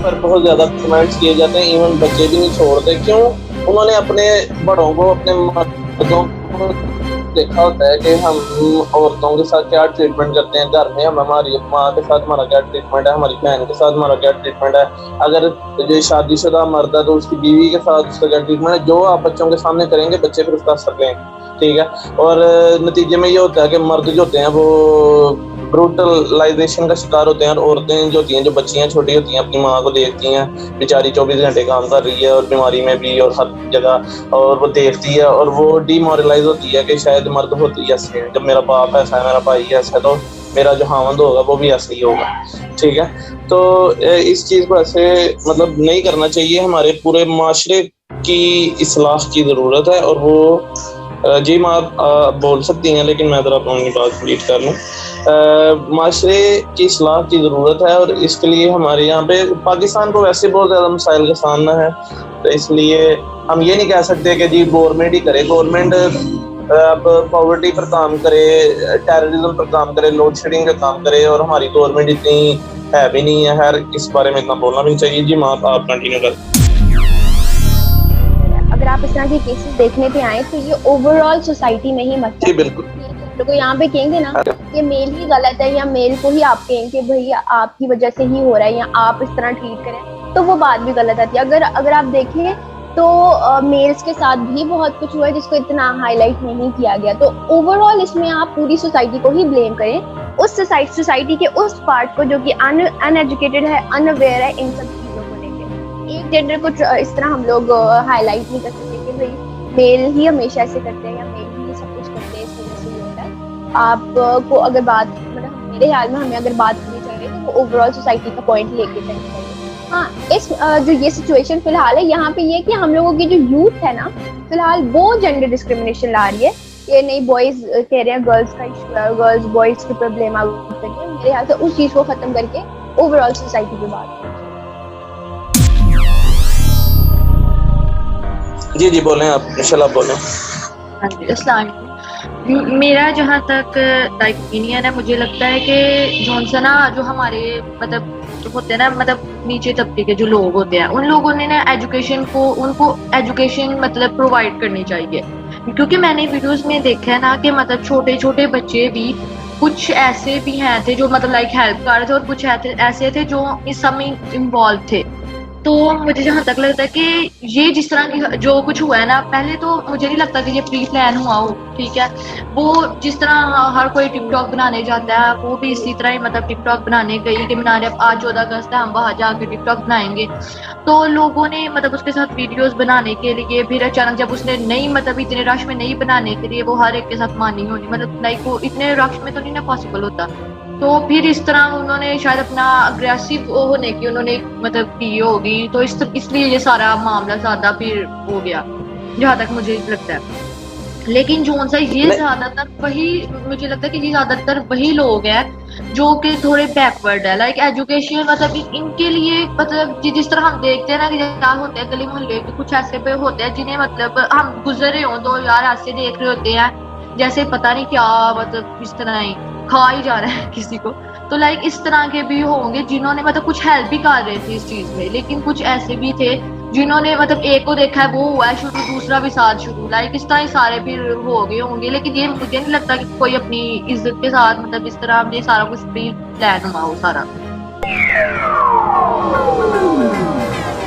پر بہت زیادہ کمنٹس کیے جاتے ہیں, ایون بچے بھی نہیں چھوڑتے. کیوں؟ انہوں نے اپنے بڑوں کو اپنے مردوں کو دیکھا ہوتا ہے کہ ہم عورتوں کے ساتھ کیا ٹریٹمنٹ کرتے ہیں گھر میں. ہماری ماں کے ساتھ ہمارا کیا ٹریٹمنٹ ہے, ہماری بہن کے ساتھ ہمارا کیا ٹریٹمنٹ ہے, اگر جو شادی شدہ مرد ہے تو اس کی بیوی کے ساتھ اس کا کیا ٹریٹمنٹ ہے. جو آپ بچوں کے سامنے کریں گے بچے پھر اس کا اثر لیں گے, ٹھیک ہے. اور نتیجے میں یہ ہوتا ہے کہ مرد جو ہوتے ہیں وہ بروٹلائزیشن کا شکار ہوتے ہیں, اور عورتیں جو ہوتی ہیں جو بچیاں چھوٹی ہوتی ہیں اپنی ماں کو دیکھتی ہیں بیچاری 24 گھنٹے کام کر رہی ہے اور بیماری میں بھی اور ہر جگہ, اور وہ دیکھتی ہے اور وہ ڈی مورلائز ہوتی ہے کہ شاید مرد ہوتی ہے ایسے, جب میرا باپ ایسا ہے, میرا بھائی ایسا ہے, تو میرا جو خاوند ہوگا وہ بھی ایسا ہی ہوگا, ٹھیک ہے. تو اس چیز کو ایسے مطلب نہیں کرنا چاہیے. ہمارے پورے معاشرے کی اصلاح کی ضرورت ہے, اور وہ جی ماں آپ بول سکتی ہیں لیکن میں ذرا اپنی بات کمپلیٹ کر لوں. معاشرے کی اصلاح کی ضرورت ہے, اور اس کے لیے ہمارے یہاں پہ پاکستان کو ویسے بہت زیادہ مسائل کا سامنا ہے, تو اس لیے ہم یہ نہیں کہہ سکتے کہ جی گورنمنٹ ہی کرے. گورنمنٹ اب پاورٹی پر کام کرے, ٹیررزم پر کام کرے, لوڈ شیڈنگ کا کام کرے, اور ہماری گورنمنٹ اتنی ہے بھی نہیں ہے. خیر اس بارے میں اتنا بولنا بھی نہیں چاہیے. جی ماں آپ کنٹینیو کر. اگر آپ اس طرح کے کیسز دیکھنے پہ آئیں تو یہ اوور آل سوسائٹی میں ہی مسئلہ جی بالکل. لوگ یہاں پہ کہیں گے نا کہ میل ہی غلط ہے, یا میل کو ہی آپ کہیں کہ بھائی آپ کی وجہ سے ہی ہو رہا ہے, یا آپ اس طرح ٹریٹ کریں, تو وہ بات بھی غلط آتی ہے. اگر آپ دیکھیں تو میلز کے ساتھ بھی بہت کچھ ہوا ہے جس کو اتنا ہائی لائٹ نہیں کیا گیا. تو اوور آل اس میں آپ پوری سوسائٹی کو ہی بلیم کریں, اس سوسائٹی کے اس پارٹ کو جو کہ ان ایجوکیٹڈ ہے, ان اویئر ہے ان سب چیزوں کو لے کے. ایک جینڈر کو اس طرح ہم لوگ ہائی لائٹ نہیں کر سکتے کہ بھائی میل ہی ہمیشہ ایسے کرتے ہیں یا میل ہی سب کچھ کرتے ہیں, اس وجہ سے یہ ہوتا ہے. آپ کو اگر بات مطلب میرے خیال میں ہمیں اگر بات کرنی چاہیے تو وہ اوور آل سوسائٹی کا پوائنٹ لے کے چلنا چاہیے. ہاں اس جو یہ سچویشن فی الحال ہے یہاں پہ یہ کہ ہم لوگوں کی جو یوتھ ہے نا فی الحال وہ جینڈر ڈسکریمنیشن لا رہی ہے کہ نہیں بوائز کہہ رہے ہیں گرلس کا ایشو ہے, گرلس بوائز کے پرابلم آؤٹ کر کے. میرے خیال سے اس چیز کو ختم کر کے اوور آل سوسائٹی پہ بات کریں. جی جی بولیں آپ, انشاءاللہ آپ بولیں. ہاں جی السلام علیکم. میرا جہاں تک لائک اوپینین ہے, مجھے لگتا ہے کہ جون سا نا جو ہمارے مطلب ہوتے ہیں نا مطلب نیچے طبقے کے جو لوگ ہوتے ہیں ان لوگوں نے نا ایجوکیشن کو ان کو ایجوکیشن مطلب پرووائڈ کرنی چاہیے. کیونکہ میں نے ویڈیوز میں دیکھا ہے نا کہ مطلب چھوٹے چھوٹے بچے بھی کچھ ایسے بھی ہیں تھے جو مطلب لائک ہیلپ کر رہے تھے, اور کچھ ایسے تھے جو اس سب میں انوالو تھے. تو مجھے جہاں تک لگتا ہے کہ یہ جس طرح کی جو کچھ ہوا ہے نا, پہلے تو مجھے نہیں لگتا کہ یہ پری پلان ہوا ہو, ٹھیک ہے. وہ جس طرح ہر کوئی ٹک ٹاک بنانے جاتا ہے وہ بھی اسی طرح ہی مطلب ٹک ٹاک بنانے گئی کہ بنا رہے آج 14 اگست ہے ہم وہاں جا کے ٹک ٹاک بنائیں گے. تو لوگوں نے مطلب اس کے ساتھ ویڈیوز بنانے کے لیے پھر اچانک جب اس نے نہیں مطلب اتنے رش میں نہیں بنانے کے لیے وہ ہر ایک کے ساتھ مانی ہونی مطلب لائک وہ اتنے رش میں تو نہیں نا پاسبل ہوتا. تو پھر اس طرح انہوں نے شاید اپنا اگریسو ہونے کی انہوں نے مطلب کی ہوگی, تو اس لیے یہ سارا معاملہ زیادہ پھر ہو گیا جہاں تک مجھے لگتا ہے. لیکن جون سا یہ زیادہ تر وہی مجھے لگتا ہے کہ یہ زیادہ تر وہی لوگ ہیں جو کہ تھوڑے بیکورڈ ہے لائک ایجوکیشن مطلب ان کے لیے مطلب جس طرح ہم دیکھتے ہیں نا کہ کیا ہوتے ہیں گلی محلے کے کچھ ایسے پہ ہوتے ہیں جنہیں مطلب ہم گزر رہے ہوں تو یار ایسے دیکھ رہے ہوتے ہیں جیسے پتہ نہیں کیا مطلب اس طرح ہی کھا ہی جا رہا ہے کسی کو. تو لائک اس طرح کے بھی ہوں گے جنہوں نے مطلب کچھ ہیلپ بھی کر رہے تھے اس چیز میں, لیکن کچھ ایسے بھی تھے جنہوں نے مطلب ایک کو دیکھا ہے وہ ہوا ہے شروع, دوسرا بھی ساتھ شروع, لائک اس طرح ہی سارے بھی ہو گئے ہوں گے. لیکن یہ مجھے نہیں لگتا کہ کوئی اپنی عزت کے ساتھ مطلب اس طرح یہ سارا کچھ بھی پلان ہوا ہو سارا.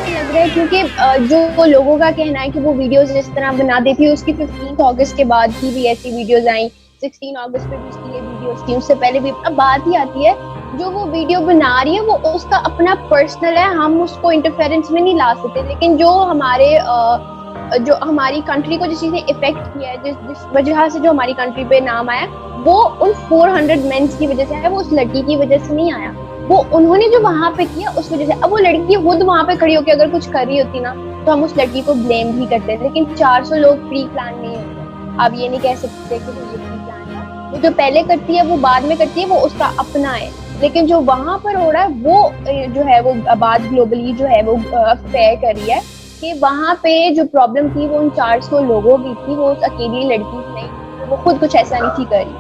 لگ رہا ہے کیونکہ جو لوگوں کا کہنا ہے کہ وہ ویڈیوز جس طرح بنا دی تھی اس کی 15 اگست کے بعد کی بھی ایسی ویڈیوز آئیں, 16 اگست پہ بھی اس کی یہ ویڈیوز تھی, اس سے پہلے بھی. اب بات ہی آتی ہے جو وہ ویڈیو بنا رہی ہے وہ اس کا اپنا پرسنل ہے, ہم اس کو انٹرفیرنس میں نہیں لا سکتے. لیکن جو ہماری کنٹری کو جس چیز نے افیکٹ کیا ہے, جس وجہ سے جو ہماری کنٹری پہ نام آیا وہ ان 400 مینس کی وجہ سے ہے, وہ اس لڑکی کی وجہ سے نہیں آیا. وہ انہوں نے جو وہاں پہ کیا اس وجہ سے. اب وہ لڑکی خود وہاں پہ کھڑی ہو کے اگر کچھ کر رہی ہوتی نا تو ہم اس لڑکی کو بلیم بھی کرتے تھے. لیکن 400 لوگ پری پلان نہیں ہوتے. آپ یہ نہیں کہہ سکتے کہ یہ پری پلان ہے. وہ جو پہلے کرتی ہے وہ بعد میں کرتی ہے, وہ اس کا اپنا ہے. لیکن جو وہاں پر ہو رہا ہے وہ جو ہے وہ بات گلوبلی جو ہے وہ فیئر کر رہی ہے کہ وہاں پہ جو پرابلم تھی وہ ان 400 لوگوں کی تھی, وہ اس اکیلی لڑکی کی نہیں, وہ خود کچھ ایسا نہیں تھی کری.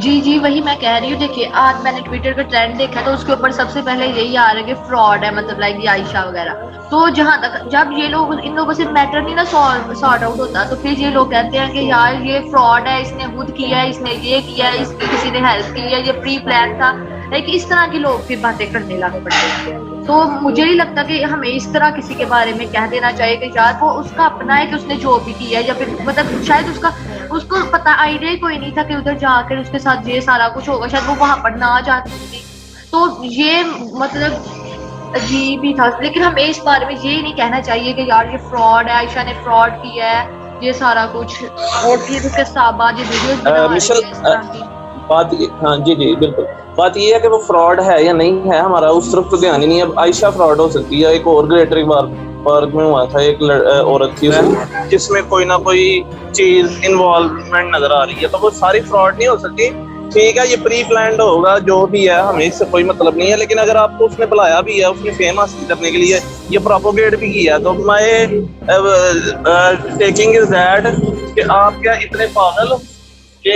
جی وہی میں کہہ رہی ہوں. دیکھیے آج میں نے ٹویٹر کا ٹرینڈ دیکھا تو اس کے اوپر سب سے پہلے یہی آ رہا ہے کہ فراڈ ہے مطلب لائک یہ عائشہ وغیرہ. تو جہاں تک جب یہ لوگ ان لوگوں سے میٹر نہیں نا سارٹ آؤٹ ہوتا تو پھر یہ لوگ کہتے ہیں کہ یار یہ فراڈ ہے, اس نے خود کیا ہے, اس نے یہ کیا ہے, اس کی کسی نے ہیلپ کی ہے, یہ پری پلان تھا. لیکن اس طرح کے لوگ پھر باتیں کرنے لگ پڑتے ہیں. تو مجھے نہیں لگتا کہ ہمیں اس طرح کسی کے بارے میں کہہ دینا چاہیے کہ یار وہ اس کا اپنا ہے کہ اس نے جو بھی کیا ہے, یا پھر مطلب شاید اس کو پتا آئیڈیا ہی کوئی نہیں تھا کہ ادھر جا کر اس کے ساتھ یہ سارا کچھ ہوگا, شاید وہ وہاں پر نہ جاتی تھی. تو یہ مطلب عجیب ہی تھا. لیکن ہمیں اس بارے میں یہ نہیں کہنا چاہیے کہ یار یہ فراڈ ہے, عائشہ نے فراڈ کیا ہے, یہ سارا کچھ. اور پھر اس کے ساتھ یہ ویڈیوز بنا رہی ہے اس طرح کی بات. ہاں جی بالکل. بات یہ ہے کہ وہ فراڈ ہے یا نہیں ہے, ہمارا اس طرف تو دھیان ہی نہیں ہے. اب عائشہ فراڈ ہو سکتی ہے. ایک اور گریٹر پارک میں ہوا تھا, ایک عورت تھی جس میں کوئی نہ کوئی چیز انوالومنٹ نظر آ رہی ہے, تو وہ ساری فراڈ نہیں ہو سکتی. ٹھیک ہے یہ پری پلانڈ ہوگا جو بھی ہے, ہمیں اس سے کوئی مطلب نہیں ہے. لیکن اگر آپ کو اس نے بلایا بھی ہے, اس نے فیم حاصل کرنے کے لیے یہ پروپوگیٹ بھی کیا, تو مائی ٹیکنگ از دیٹ کہ آپ کیا اتنے پاگل ہو کہ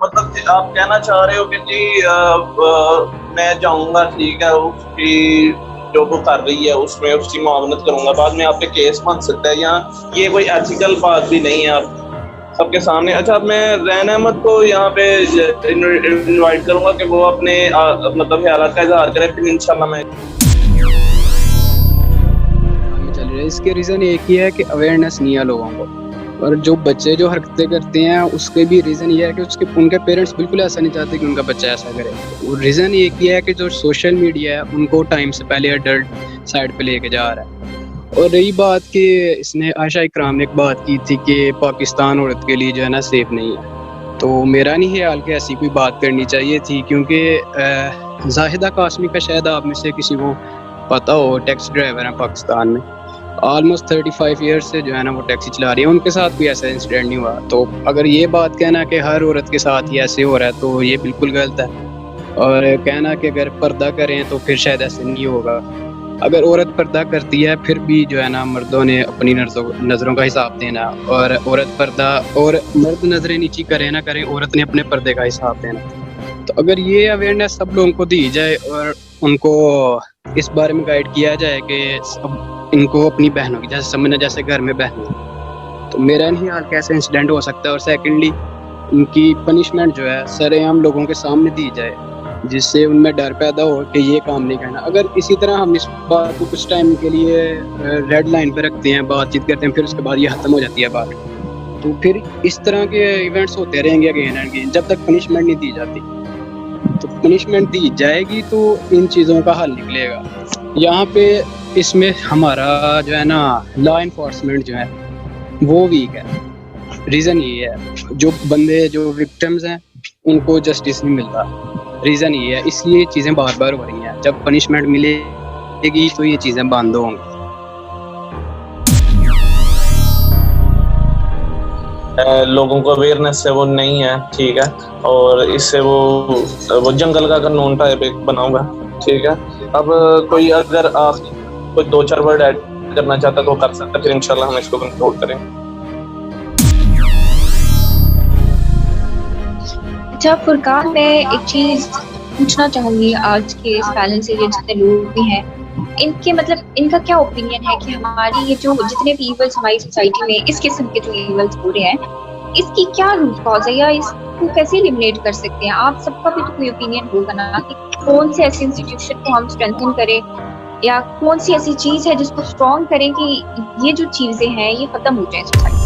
مطلب آپ کہنا چاہ رہے ہو کہ جی میں جاؤں گا ٹھیک ہے اس کی جو وہ کر رہی ہے اس میں اس کی معاونت کروں گا, بعد میں آپ پہ کیس بن سکتا ہے, یا یہ کوئی ایتھیکل بات بھی نہیں ہے آپ سب کے سامنے. اچھا میں رین احمد کو یہاں پہ انوائٹ کروں گا کہ وہ اپنے مطلب خیالات کا اظہار کرے, پھر انشاءاللہ میں چل رہا ہے. اس کے ریزن ایک ہی ہے کہ اویئرنیس نہیں ہے لوگوں کو, اور جو بچے جو حرکتیں کرتے ہیں اس کے بھی ریزن یہ ہے کہ ان کے پیرنٹس بالکل ایسا نہیں چاہتے کہ ان کا بچہ ایسا کرے. اور ریزن ایک ہی ہے کہ جو سوشل میڈیا ہے ان کو ٹائم سے پہلے ایڈلٹ سائڈ پہ لے کے جا رہا ہے. اور رہی بات کہ اس نے عائشہ اکرام نے ایک بات کی تھی کہ پاکستان عورت کے لیے جو ہے نا سیف نہیں ہے, تو میرا نہیں خیال کہ ایسی کوئی بات کرنی چاہیے تھی, کیونکہ زاہدہ قاسمی کا شاید آپ میں سے کسی کو پتہ ہو, ٹیکسی ڈرائیور ہیں پاکستان میں, آلموسٹ 35 ایئرس سے جو ہے نا وہ ٹیکسی چلا رہی ہیں, ان کے ساتھ بھی ایسا انسیڈنٹ نہیں ہوا. تو اگر یہ بات کہنا کہ ہر عورت کے ساتھ ہی ایسے ہو رہا ہے تو یہ بالکل غلط ہے, اور کہنا کہ اگر پردہ کریں تو پھر شاید ایسے نہیں ہوگا. اگر عورت پردہ کرتی ہے پھر بھی جو ہے نا مردوں نے اپنی نظروں کا حساب دینا, اور عورت پردہ اور مرد نظریں نیچی کریں نہ کریں, عورت نے اپنے پردے کا حساب دینا. تو اگر یہ اویئرنیس سب لوگوں کو دی جائے اور ان کو اس بارے میں گائیڈ کیا جائے کہ ان کو اپنی بہنوں کی جیسے سمجھنا جیسے گھر میں بہنیں, تو میرا نہیں حال کیسے انسیڈنٹ ہو سکتا ہے. اور سیکنڈلی ان کی پنشمنٹ جو ہے سر عام لوگوں کے سامنے دی جائے, جس سے ان میں ڈر پیدا ہو کہ یہ کام نہیں کرنا. اگر اسی طرح ہم اس بات کو کچھ ٹائم کے لیے ریڈ لائن پہ رکھتے ہیں, بات چیت کرتے ہیں, پھر اس کے بعد یہ ختم ہو جاتی ہے بات, تو پھر اس طرح کے ایونٹس ہوتے رہیں گے اگین اینڈ اگین جب تک پنشمنٹ نہیں دی جاتی. تو پنشمنٹ دی جائے گی تو ان چیزوں کا حل نکلے گا. یہاں پہ اس میں ہمارا جو ہے نا لا انفورسمنٹ جو ہے وہ ویک ہے. ریزن یہ ہے جو بندے جو وکٹمز ہیں ان کو جسٹس نہیں ملتا, ریزن یہ ہے, اس لیے چیزیں بار بار ہو رہی ہیں. جب پنشمنٹ ملے گی تو یہ چیزیں بند ہوں گی. لوگوں کو اویئرنیس سے وہ نہیں ہے ٹھیک ہے, اور اس سے وہ جنگل کا قانون ٹائپ ایک بناؤں گا ٹھیک ہے. اب کوئی اگر آپ کوئی 2-4 ورڈ ایڈ کرنا چاہتا تو کر سکتا, پھر انشاءاللہ ہم اس کو کنکلوڈ کریں. اچھا فرقان, میں ایک چیز پوچھنا چاہوں گی آج کے اس پینل سے, یہ جتنے لوگ بھی ہیں ان کے مطلب ان کا کیا اوپینین ہے کہ ہماری یہ جو جتنے بھی ایولز ہماری سوسائٹی میں اس قسم کے جو ایولز ہو رہے ہیں اس کی کیا روٹ کاز ہے, یا اس کو کیسے ایلیمنیٹ کر سکتے ہیں؟ آپ سب کا بھی تو کوئی اوپینین ہوگا نا کہ کون سے ایسے انسٹیٹیوشن کو ہم اسٹرینتھن کریں, یا کون سی ایسی چیز ہے جس کو اسٹرانگ کریں کہ یہ جو چیزیں ہیں یہ ختم ہو جائیں سوسائٹی.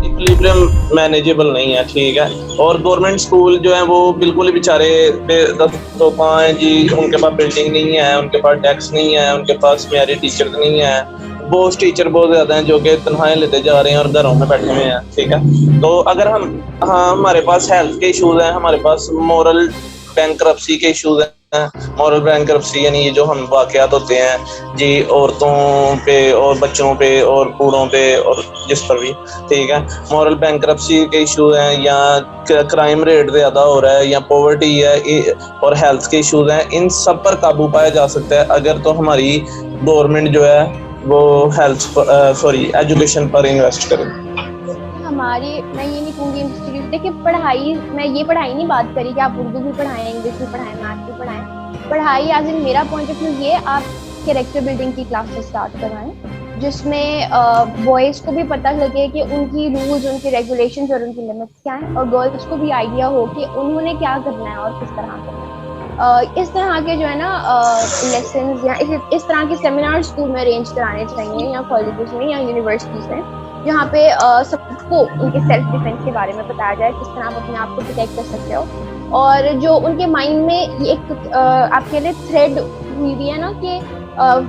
ایکویلبریم مینیجیبل نہیں ہے ٹھیک ہے, اور گورنمنٹ اسکول جو ہیں وہ بالکل ہی بیچارے بے دست و پاں ہیں جی. ان کے پاس بلڈنگ نہیں ہے, ان کے پاس ڈیسک نہیں ہے, ان کے پاس معیاری ٹیچر نہیں ہے. بوس ٹیچر بہت زیادہ ہیں جو کہ تنخواہیں لیتے جا رہے ہیں اور گھروں میں بیٹھے ہوئے ہیں ٹھیک ہے. تو اگر ہمارے پاس ہیلتھ کے ایشوز ہیں, ہمارے پاس مورل بینکرپسی کے ایشوز ہیں. مورل بینکرپسی یعنی یہ جو ہم واقعات ہوتے ہیں جی عورتوں پہ اور بچوں پہ اور بوڑھوں پہ اور جس پر بھی ٹھیک ہے, مورل بینکرپسی کے ایشو ہیں, یا کرائم ریٹ زیادہ ہو رہا ہے, یا پاورٹی ہے, اور ہیلتھ کے ایشوز ہیں. ان سب پر قابو پایا جا سکتا ہے اگر تو ہماری گورنمنٹ جو ہے وہ ایجوکیشن پر انویسٹ کرے. ہماری میں یہ نہیں کہوں گی انسٹیٹیوٹ, دیکھیے پڑھائی, میں یہ پڑھائی نہیں بات کری کہ آپ اردو بھی پڑھائیں, انگلش بھی پڑھائیں, میتھ بھی پڑھائیں. پڑھائی ایز ان میرا پوائنٹ آف ویو یہ, آپ کیریکٹر بلڈنگ کی کلاسز اسٹارٹ کروائیں جس میں بوائز کو بھی پتہ لگے کہ ان کی رولز, ان کی ریگولیشنز اور ان کی لمٹس کیا ہیں, اور گرلس کو بھی آئیڈیا ہو کہ انہوں نے کیا کرنا ہے اور کس طرح کرنا ہے. اس طرح کے جو ہے نا لیسنز یا اس طرح کے سیمینار اسکول میں ارینج کرانے چاہیے, یا کالجز میں یا یونیورسٹیز میں, جہاں پہ سب کو ان کے سیلف ڈیفینس کے بارے میں بتایا جائے, کس طرح آپ اپنے آپ کو پروٹیکٹ کر سکتے ہو. اور جو ان کے مائنڈ میں یہ ایک آپ کے لیے تھریڈ ہوئی بھی ہے نا کہ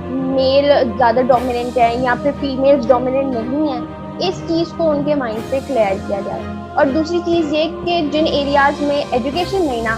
میل زیادہ ڈومیننٹ ہے یا پھر فیمیلز ڈومیننٹ نہیں ہیں, اس چیز کو ان کے مائنڈ سے کلیئر کیا جائے. اور دوسری چیز یہ کہ جن ایریاز میں ایجوکیشن نہیں نا,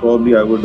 probably I would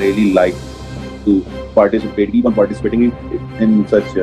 really like to keep on participating in such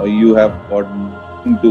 you have got to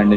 and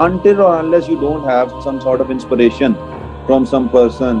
until or unless you don't have some sort of inspiration from some person।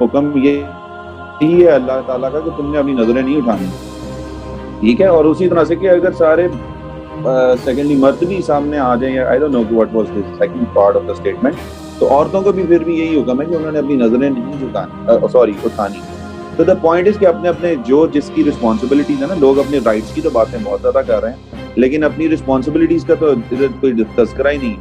حکم یہی ہے اللہ تعالیٰ کا کہ تم نے اپنی نظریں نہیں اٹھانی, ٹھیک ہے. اور اسی طرح سے کہ اگر سارے سیکنڈلی مرد بھی سامنے آ جائیں, I don't know what was the second part of the statement, تو عورتوں کو بھی پھر بھی یہی حکم ہے کہ انہوں نے اپنی نظریں نہیں اٹھانی. تو دا پوائنٹ از کہ اپنے اپنے جو جس کی رسپانسبلٹیز ہے نا, لوگ اپنے رائٹس کی تو باتیں بہت زیادہ کر رہے ہیں, لیکن اپنی رسپانسبلٹیز کا تو کوئی تذکرہ ہی نہیں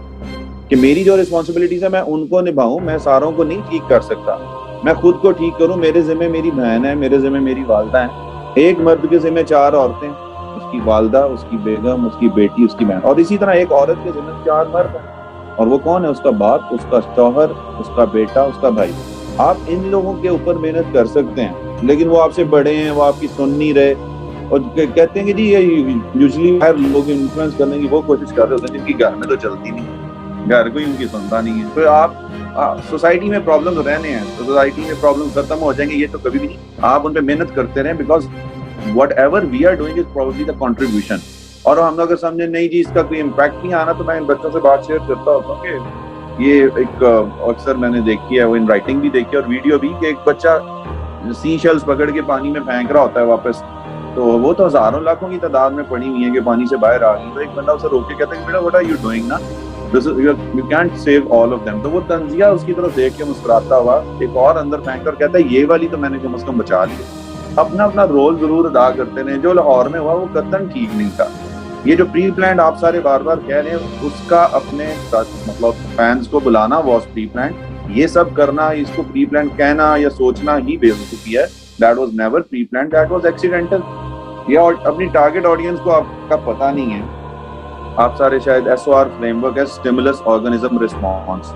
کہ میری جو رسپانسبلٹیز ہے میں ان کو نبھاؤں. میں ساروں کو نہیں ٹھیک کر سکتا, میں خود کو ٹھیک کروں. میرے ذمہ میری بہن ہے, میرے ذمہ میری والدہ ہیں. ایک مرد کے ذمہ 4 عورتیں, اس کی والدہ, اس کی بیگم, اس کی بیٹی, اس کی بہن, اور اسی طرح ایک عورت کے ذمہ 4 مرد ہیں. اور وہ کون ہے؟ اس کا باپ, اس کا شوہر, اس کا بیٹا, اس کا بھائی. آپ ان لوگوں کے اوپر محنت کر سکتے ہیں, لیکن وہ آپ سے بڑے ہیں, وہ آپ کی سن نہیں رہے, اور کہتے ہیں کہ جی یوزلی ہر لوگ انفلوئنس کرنے کی وہ کوشش کر رہے ہوتے ہیں جن کی گھر میں تو چلتی نہیں, گھر کوئی ان کی سنتا نہیں ہے. تو آپ سوسائٹی میں پرابلم رہنے ہیں, تو سوسائٹی میں پرابلم ختم ہو جائیں گے یہ تو کبھی بھی نہیں. آپ ان پہ محنت کرتے رہیں, because whatever we are doing is probably the contribution. اور ہم اگر سمجھیں نہیں جی اس کا کوئی امپیکٹ نہیں آنا, تو میں ان بچوں سے بات شیئر کرتا ہوتا ہوں کہ یہ ایک اکثر میں نے دیکھی ہے, وہ ان رائٹنگ بھی دیکھی اور ویڈیو بھی, کہ ایک بچہ سی شیلز پکڑ کے پانی میں پھینک رہا ہوتا ہے واپس, تو وہ تو ہزاروں لاکھوں کی تعداد میں پڑی ہوئی ہیں کہ پانی سے باہر آ گئی. تو ایک بندہ اسے روک کے کہتا ہے کہ بیٹا واٹ آر یو ڈوئنگ نا, you can't save all of them. تو وہ تنزیہ اس کی طرف دیکھ کے مسکراتا ہوا ایک اور اندر پھینک کر کہتا ہے یہ والی تو میں نے کم از کم بچا لی. اپنا اپنا رول ضرور ادا کرتے رہے. جو لاہور میں ہوا وہ قطعاً ٹھیک نہیں تھا. یہ جو پری پلانڈ آپ سارے بار بار کہہ رہے ہیں, اس کا اپنے مطلب فینس کو بلانا واز پری پلانڈ. یہ سب کرنا, اس کو پری پلانڈ کہنا یا سوچنا ہی بیوقوفی ہے. That was never pre-planned, that was accidental. یہ اپنی ٹارگٹ آڈینس کو آپ کا پتہ نہیں ہے. آپ سارے شاید SOR فریم ورک ہے, اسٹیمولس آرگنزم رسپانس.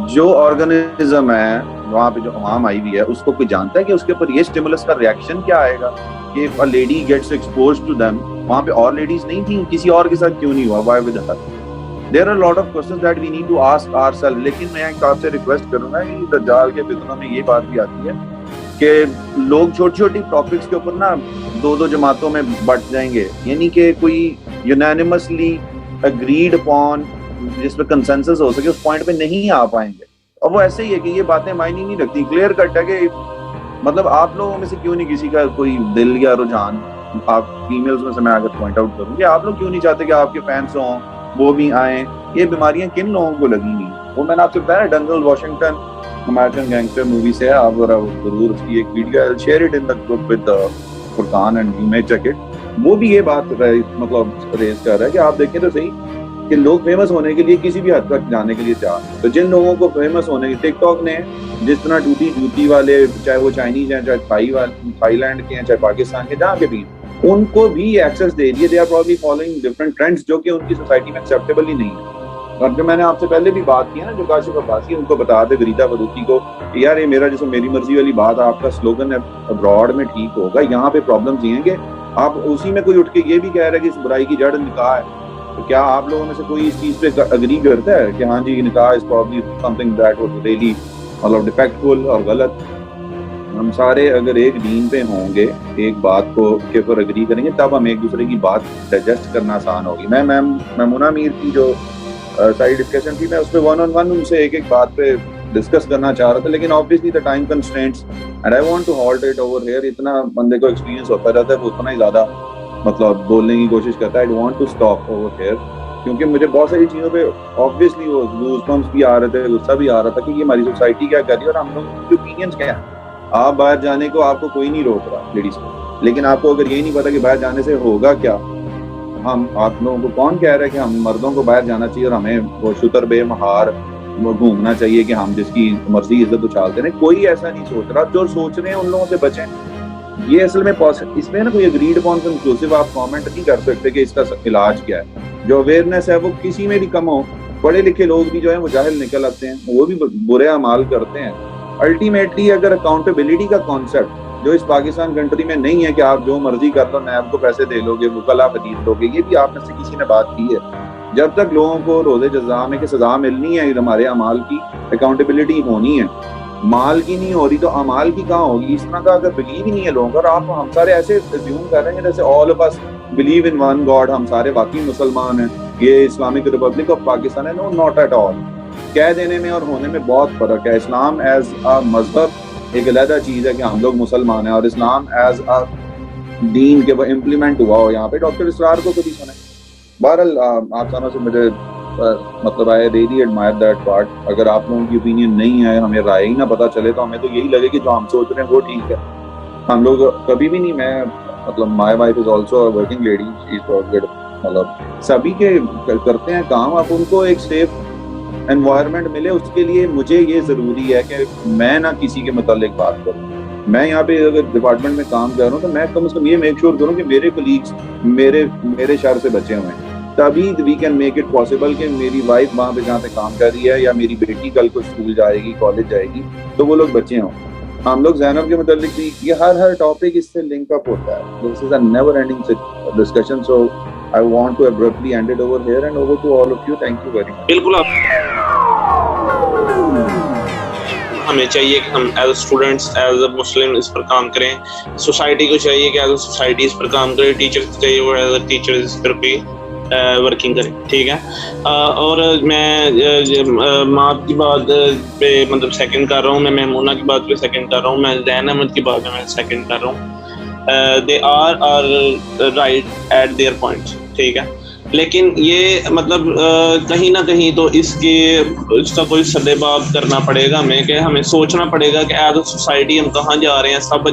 جو آرگنزم ہے وہاں پہ جو عوام آئی ہوئی ہے, اس کو کوئی جانتا ہے کہ اس کے اوپر یہ اسٹیمولس کا ریئیکشن کیا آئے گا, کہ if a lady gets exposed to them, وہاں پہ اور لیڈیز نہیں تھیں, کسی اور کے ساتھ کیوں نہیں ہوا, why with her? There are a lot of questions that we need to ask ourselves. لیکن میں آپ سے ریکویسٹ کروں گا کہ دجال کے فتنوں میں یہ بات بھی آتی ہے کہ لوگ چھوٹی چھوٹی ٹاپکس کے اوپر نا 2 جماعتوں میں بٹ جائیں گے, یعنی کہ کوئی یونینیمسلی اگریڈ اپون جس پہ کنسنسس ہو سکے اس پوائنٹ پہ نہیں آ پائیں گے. اور وہ ایسے ہی ہے کہ یہ باتیں معنی نہیں رکھتی. کلیئر کٹ ہے کہ مطلب آپ لوگوں میں سے کیوں نہیں کسی کا کوئی دل یا رجحان, آپ فیمیلز میں سے میں اگر پوائنٹ آؤٹ کروں کہ آپ لوگ کیوں نہیں چاہتے کہ آپ کے فینس ہوں, وہ بھی آئیں. یہ بیماریاں کن لوگوں کو لگی ہوئی ہیں, وہ میں نے آپ سے بتایا ڈنزل واشنگٹن امریکن گینگسٹر مووی سے ہے, آپ ضرور اس کی ایک ویڈیو ہے, share it in the group with Furqan and you may check it. وہ بھی یہ بات مطلب ریز کر رہا ہے کہ آپ دیکھیں تو صحیح کہ لوگ فیمس ہونے کے لیے کسی بھی حد تک جانے کے لیے تیار. تو جن لوگوں کو فیمس ہونے کی ٹک ٹاک نے جس طرح ٹوٹی جوتی والے, چاہے وہ چائنیز ہیں, چاہے تھائی لینڈ کے ہیں, چاہے پاکستان کے, جہاں کے بھی, ان کو بھی ایکسیس دے دیے. They are probably following different trends جو کہ ان کی سوسائٹی میں ایکسیپٹیبل ہی نہیں ہے. اور جو میں نے آپ سے پہلے بھی بات کی ہے نا, جو کاشف عباسی ان کو بتا دے غریدہ فروخی کو کہ یار یہ میرا جیسے میری مرضی والی بات آپ کا سلوگن ہے ابراڈ میں ٹھیک ہوگا, یہاں پہ پرابلمز یہ ہیں کہ آپ اسی میں کوئی اٹھ کے یہ بھی کہہ رہا ہے کہ اس برائی کی جڑ نکاح ہے. تو کیا آپ لوگوں میں سے کوئی اس چیز پہ اگری کرتا ہے کہ ہاں جی نکاح is probably something that was really مطلب ڈیفیکٹفل اور غلط. ہم سارے اگر ایک دین پہ ہوں گے, ایک بات کو کے اوپر اگری کریں گے, تب ہم ایک دوسرے کی بات ڈائجسٹ کرنا آسان ہوگی. میں میمونہ میر کی جو ساری ڈسکشن تھی, میں اس پہ 1-on-1 ان سے ایک بات پہ ڈسکس کرنا چاہ رہا تھا, لیکن obviously the time constraints and I want to halt it over here. اتنا بندے کو ایکسپیرینس ہوتا رہتا ہے, وہ اتنا ہی زیادہ مطلب بولنے کی کوشش کرتا ہے. I want to stop over here کیونکہ مجھے بہت ساری چیزوں پہ obviously وہ گوز بمپس بھی آ رہے تھے, غصہ بھی آ رہا تھا کہ یہ ہماری سوسائٹی کیا کر رہی ہے اور ہم لوگوں کے اوپینینس کیا ہیں. آپ باہر جانے کو آپ کو کوئی نہیں روک رہا لیڈیز کو, لیکن آپ کو اگر یہی نہیں پتا کہ باہر جانے سے ہوگا کیا, ہم آپ لوگوں کو کون کہہ رہے ہیں کہ ہم مردوں کو باہر جانا چاہیے اور ہمیں وہ شتر بے مہار وہ گھومنا چاہیے کہ ہم جس کی مرضی عزت اچھالتے رہیں. کوئی ایسا نہیں سوچ رہا. جو سوچ رہے ہیں ان لوگوں سے بچیں. یہ اصل میں اس میں نا کوئی اگریڈ اپون کنکلوسیو آپ کامنٹ نہیں کر سکتے کہ اس کا علاج کیا ہے. جو اویئرنیس ہے وہ کسی میں بھی کم ہو. پڑھے لکھے لوگ بھی جو ہیں وہ جاہل نکل آتے ہیں, وہ بھی برے اعمال کرتے ہیں. الٹیمیٹلی اگر اکاؤنٹیبلٹی کا کانسیپٹ جو اس پاکستان کنٹری میں نہیں ہے کہ آپ جو مرضی کر لو, نیب کو پیسے دے لو گے, وکلا خرید لو گے, یہ بھی آپ میں سے کسی نے بات کی ہے. جب تک لوگوں کو روز جزا میں کہ سزا ملنی ہے ہمارے اعمال کی, اکاؤنٹیبلٹی ہونی ہے, مال کی نہیں ہو رہی تو اعمال کی کہاں ہوگی. اس طرح کا اگر بلیو ہی نہیں ہے لوگوں کا, اور آپ ہم سارے ایسے اسیوم کر رہے ہیں جیسے all of us believe in one God, ہم سارے واقعی مسلمان ہیں, یہ اسلامک ریپبلک آف پاکستان ہے. نو ناٹ ایٹ آل. کہہ دینے میں اور ہونے میں بہت فرق ہے. اسلام ایز اے مذہب ایک علیحدہ چیز ہے کہ ہم لوگ مسلمان ہیں اور اسلام ایز اے دین کے وہ امپلیمنٹ ہوا ہو یہاں پہ. ڈاکٹر اسرار کو کبھی سنا ہے؟ بہرحال آپ سامنے سے مجھے مطلب I really admirer that part. اگر آپ لوگوں کی اوپینین نہیں ہے, ہمیں رائے ہی نہ پتہ چلے, تو ہمیں تو یہی لگے کہ جو ہم سوچ رہے ہیں وہ ٹھیک ہے. ہم لوگ کبھی بھی نہیں, میں مطلب my wife is also a working lady, she is for good, مطلب سبھی کے کرتے ہیں کام, آپ ان کو ایک سیف انوائرمنٹ ملے, اس کے لیے مجھے یہ ضروری ہے کہ میں نہ کسی کے متعلق بات کروں. میں یہاں پہ اگر ڈپارٹمنٹ میں کام کر رہا ہوں تو میں کم از کم یہ میک شیور کروں کہ میرے کولیگس میرے شر سے بچے ہوئے ہیں, تبھی we can make it possible کہ میری وائف وہاں پہ جہاں پہ کام کر رہی ہے یا میری بیٹی کل کو اسکول جائے گی, کالج جائے گی, تو وہ لوگ بچے ہوں. ہم لوگ زینب کے متعلق بھی یہ ہر ٹاپک اس سے لنک اپ ہوتا ہے. This is a never ending discussion, so I want to abruptly end it over here and over to all of you. Thank you very much. بالکل ہمیں چاہیے کہ ہم as a students, as a Muslim اس پر کام کریں. Society کو چاہیے کہ ایز اے سوسائٹی اس پر کام کرے. ٹیچرس کو چاہیے وہ ایز اے ٹیچر اس پر بھی ورکنگ کریں. ٹھیک ہے. اور میں ماں کی بات پہ مطلب سیکنڈ کر رہا ہوں, میں میمونہ کی بات پہ سیکنڈ کر رہا ہوں, میں زین احمد کی بات پہ میں سیکنڈ کر رہا ہوں. they are right at their points. ٹھیک ہے. لیکن یہ مطلب کہیں نہ کہیں تو اس کا کوئی سدباب کرنا پڑے گا ہمیں, کہ ہمیں سوچنا پڑے گا کہ ایز اے سوسائٹی ہم کہاں جا رہے ہیں. سب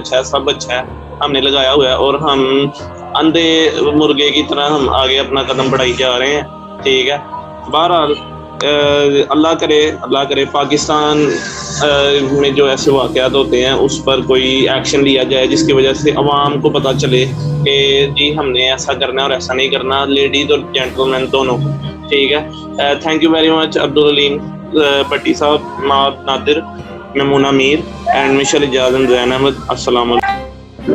اچھا ہے ہم نے لگایا ہوا ہے, اور ہم اندھے مرغے کی طرح ہم آگے اپنا قدم بڑھائی جا رہے ہیں. ٹھیک ہے. بہرحال اللہ کرے پاکستان میں جو ایسے واقعات ہوتے ہیں اس پر کوئی ایکشن لیا جائے, جس کی وجہ سے عوام کو پتہ چلے کہ جی ہم نے ایسا کرنا ہے اور ایسا نہیں کرنا, لیڈیز اور جینٹل مین دونوں کو. ٹھیک ہے. Thank you very much Abdul Aleem Bhatti sahab, ماں نادر, میمونہ میر اینڈ مشل اجاز اینڈ زین احمد. السلام علیکم.